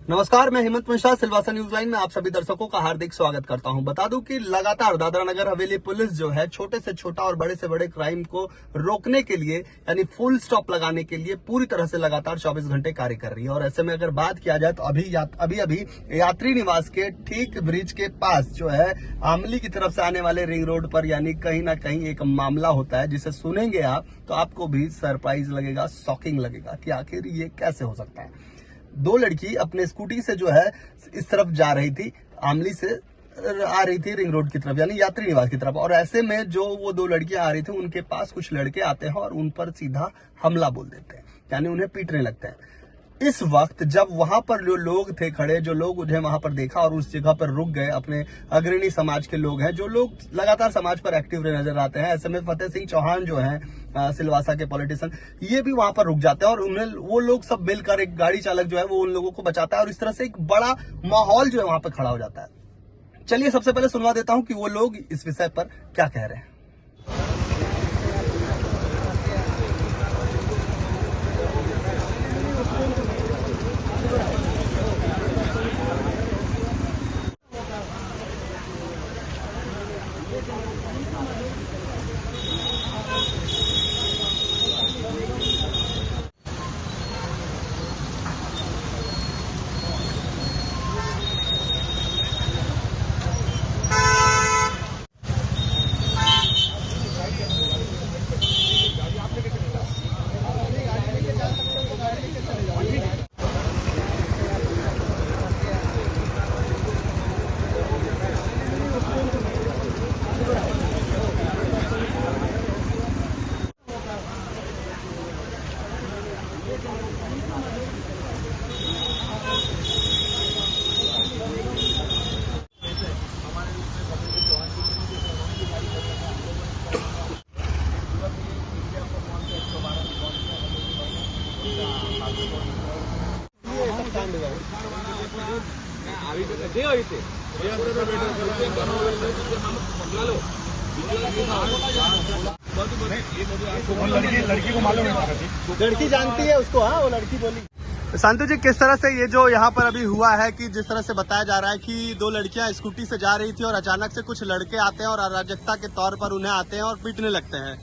नमस्कार, मैं Hemant Mishra Silvassa news line में आप सभी दर्शकों का हार्दिक स्वागत करता हूं। बता दूं कि लगातार दादरा नगर हवेली पुलिस जो है छोटे से छोटा और बड़े से बड़े क्राइम को रोकने के लिए यानी फुल स्टॉप लगाने के लिए पूरी तरह से लगातार 24 घंटे कार्य कर रही है। और ऐसे में अगर बात किया जाए तो अभी यात्री निवास के ठीक ब्रिज के पास जो है आमली की तरफ से आने वाले रिंग रोड पर यानी कहीं ना कहीं एक मामला होता है जिसे सुनेंगे आप तो आपको भी सरप्राइज लगेगा, शॉकिंग लगेगा कि आखिर ये कैसे हो सकता है। दो लड़की अपने स्कूटी से जो है इस तरफ जा रही थी, आमली से आ रही थी रिंग रोड की तरफ यानी यात्री निवास की तरफ। और ऐसे में जो वो दो लड़कियां आ रही थी उनके पास कुछ लड़के आते हैं और उन पर सीधा हमला बोल देते हैं यानी उन्हें पीटने लगते हैं। इस वक्त जब वहां पर जो लोग थे खड़े, जो लोग उन्हें वहां पर देखा और उस जगह पर रुक गए, अपने अग्रणी समाज के लोग हैं जो लोग लगातार समाज पर एक्टिव नजर आते हैं। ऐसे में फतेह सिंह चौहान जो हैं सिलवासा के पॉलिटिशियन, ये भी वहां पर रुक जाते हैं और उन्हें वो लोग सब मिलकर एक गाड़ी चालक जो है वो उन लोगों को बचाता है और इस तरह से एक बड़ा माहौल जो है वहां पर खड़ा हो जाता है। चलिए सबसे पहले सुनवा देता हूं कि वो लोग इस विषय पर क्या कह रहे हैं। लड़की को मालूम है, लड़की जानती है उसको। हाँ, वो लड़की बोली। शांतु जी, किस तरह से ये जो यहाँ पर अभी हुआ है कि जिस तरह से बताया जा रहा है कि दो लड़कियां स्कूटी से जा रही थी और अचानक से कुछ लड़के आते हैं और अराजकता के तौर पर उन्हें आते हैं और पीटने लगते हैं,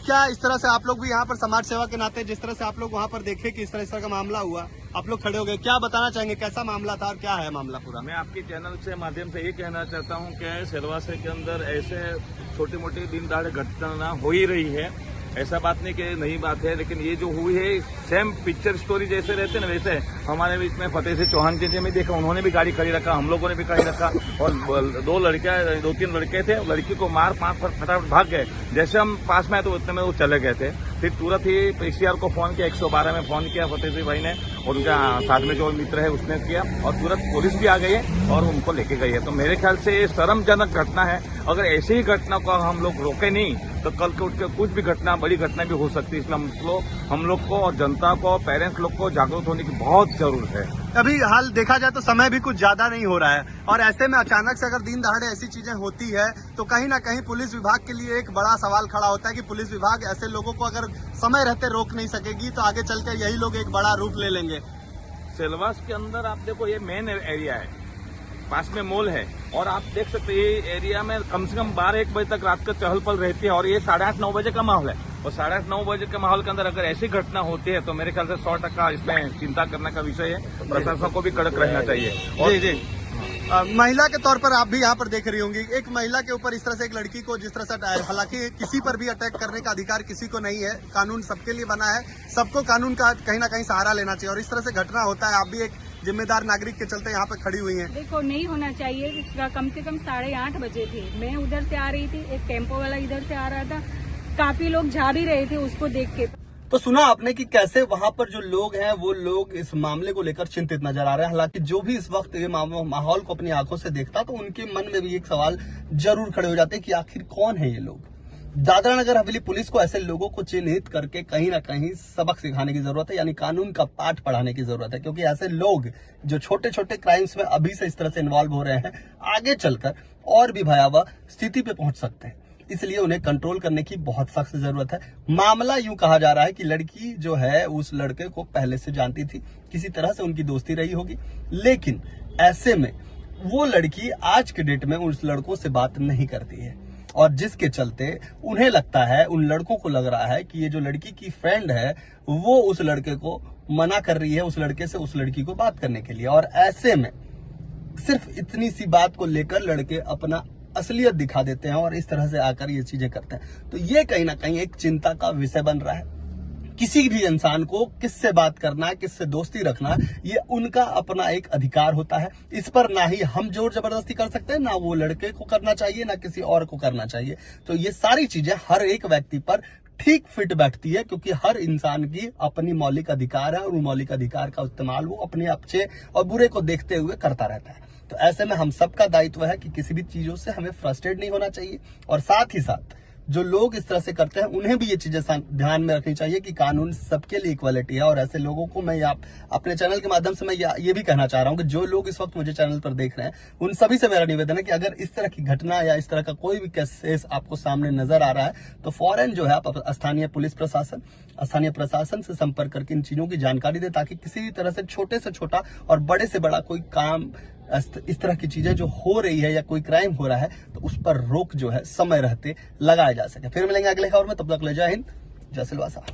क्या इस तरह से आप लोग भी यहाँ पर समाज सेवा के नाते जिस तरह से आप लोग वहाँ पर देखे कि इस तरह का मामला हुआ, आप लोग खड़े हो गए, क्या बताना चाहेंगे, कैसा मामला था और क्या है मामला पूरा? मैं आपके चैनल से माध्यम से ये कहना चाहता हूँ कि सिलवासा के अंदर ऐसे छोटी मोटी दिन दहाड़े घटना हो ही रही है। ऐसा बात नहीं कि नई बात है, लेकिन ये जो हुई है सेम पिक्चर स्टोरी जैसे रहते ना वैसे हमारे बीच में फतेह सिंह चौहान जी में देखा, उन्होंने भी गाड़ी खड़ी रखा, हम लोगों ने भी गाड़ी रखा और दो तीन लड़के थे, लड़की को मार फटाफट भाग गए। जैसे हम पास में आए तो उतने में वो चले गए थे। फिर तुरंत ही पीसीआर को फोन किया, 112 में फोन किया फतेह सिंह भाई ने और उनका साथ में जो मित्र है उसने किया और तुरंत पुलिस भी आ गई है और उनको लेके गई है। तो मेरे ख्याल से ये शर्मजनक घटना है। अगर ऐसी ही घटना को हम लोग रोके नहीं तो कल के उठ के कुछ भी घटना, बड़ी घटना भी हो सकती है। इसलिए हम लोग को और जनता को, पेरेंट्स लोग को जागरूक होने की बहुत जरूरत है। अभी हाल देखा जाए तो समय भी कुछ ज्यादा नहीं हो रहा है और ऐसे में अचानक से अगर दिन दहाड़े ऐसी चीजें होती है तो कहीं ना कहीं पुलिस विभाग के लिए एक बड़ा सवाल खड़ा होता है कि पुलिस विभाग ऐसे लोगों को अगर समय रहते रोक नहीं सकेगी तो आगे चलकर यही लोग एक बड़ा रूप ले लेंगे। सिलवास के अंदर आप देखो, ये मेन एरिया है, पास में मॉल है और आप देख सकते हैं ये एरिया में कम से कम 12-1 बजे तक रात का चहल पहल रहती है और ये 8:30-9 बजे का माहौल है। और 8:30-9 बजे के माहौल के अंदर अगर ऐसी घटना होती है तो मेरे ख्याल से 100% इसमें चिंता करने का विषय है। प्रशासन को भी कड़क रहना चाहिए। और जी महिला के तौर पर आप भी यहाँ पर देख रही होंगी, एक महिला के ऊपर इस तरह से एक लड़की को जिस तरह से, हालांकि किसी पर भी अटैक करने का अधिकार किसी को नहीं है, कानून सबके लिए बना है, सबको कानून का कहीं ना कहीं सहारा लेना चाहिए और इस तरह से घटना होता है। आप भी एक जिम्मेदार नागरिक के चलते यहाँ पे खड़ी हुई हैं। देखो, नहीं होना चाहिए। इसका कम से कम 8:30 बजे थे, मैं उधर से आ रही थी, एक टेम्पो वाला इधर से आ रहा था, काफी लोग जा भी रहे थे उसको देख के। तो सुना आपने कि कैसे वहां पर जो लोग हैं वो लोग इस मामले को लेकर चिंतित नजर आ रहे हैं। हालांकि जो भी इस वक्त ये माहौल को अपनी आंखों से देखता तो उनके मन में भी एक सवाल जरूर खड़े हो जाते हैं कि आखिर कौन है ये लोग। दादरा नगर हवेली पुलिस को ऐसे लोगों को चिन्हित करके कहीं ना कहीं सबक सिखाने की जरूरत है, यानी कानून का पाठ पढ़ाने की जरूरत है, क्योंकि ऐसे लोग जो छोटे छोटे क्राइम्स में अभी से इस तरह से इन्वॉल्व हो रहे हैं आगे चलकर और भी भयावह स्थिति पे पहुंच सकते हैं। इसलिए उन्हें कंट्रोल करने की बहुत सख्त जरूरत है। मामला यूं कहा जा रहा है कि लड़की जो है उस लड़के को पहले से जानती थी, किसी तरह से उनकी दोस्ती रही होगी, लेकिन ऐसे में वो लड़की आज के डेट में उस लड़कों से बात नहीं करती है, और जिसके चलते उन्हें लगता है, उन लड़कों को लग रहा है कि ये जो लड़की की फ्रेंड है वो उस लड़के को मना कर रही है उस लड़के से उस लड़की को बात करने के लिए। और ऐसे में सिर्फ इतनी सी बात को लेकर लड़के अपना असलियत दिखा देते हैं और इस तरह से आकर ये चीजें करते हैं। तो ये कहीं ना कहीं एक चिंता का विषय बन रहा है। किसी भी इंसान को किससे बात करना है, किससे दोस्ती रखना है, ये उनका अपना एक अधिकार होता है। इस पर ना ही हम जोर जबरदस्ती कर सकते हैं, ना वो लड़के को करना चाहिए, ना किसी और को करना चाहिए। तो ये सारी चीजें हर एक व्यक्ति पर ठीक फिट बैठती है, क्योंकि हर इंसान की अपनी मौलिक अधिकार है और उन मौलिक अधिकार का इस्तेमाल वो अपने अच्छे और बुरे को देखते हुए करता रहता है। तो ऐसे में हम सबका दायित्व है कि किसी भी चीजों से हमें फ्रस्ट्रेट नहीं होना चाहिए, और साथ ही साथ जो लोग इस तरह से करते हैं उन्हें भी ये चीजें ध्यान में रखनी चाहिए कि कानून सबके लिए इक्वालिटी है। और ऐसे लोगों को मैं अपने चैनल के माध्यम से मैं ये भी कहना चाह रहा हूं कि जो लोग इस वक्त मुझे चैनल पर देख रहे हैं उन सभी से मेरा निवेदन है कि अगर इस तरह की घटना या इस तरह का कोई भी केस आपको सामने नजर आ रहा है तो फौरन जो है आप स्थानीय पुलिस प्रशासन, स्थानीय प्रशासन से संपर्क करके इन चीजों की जानकारी दे, ताकि किसी भी तरह से छोटे से छोटा और बड़े से बड़ा कोई काम, इस तरह की चीजें जो हो रही है या कोई क्राइम हो रहा है तो उस पर रोक जो है समय रहते लगाया जा सके। फिर मिलेंगे अगले खबर में, तब तक ले जय हिंद, जय सिलवासा।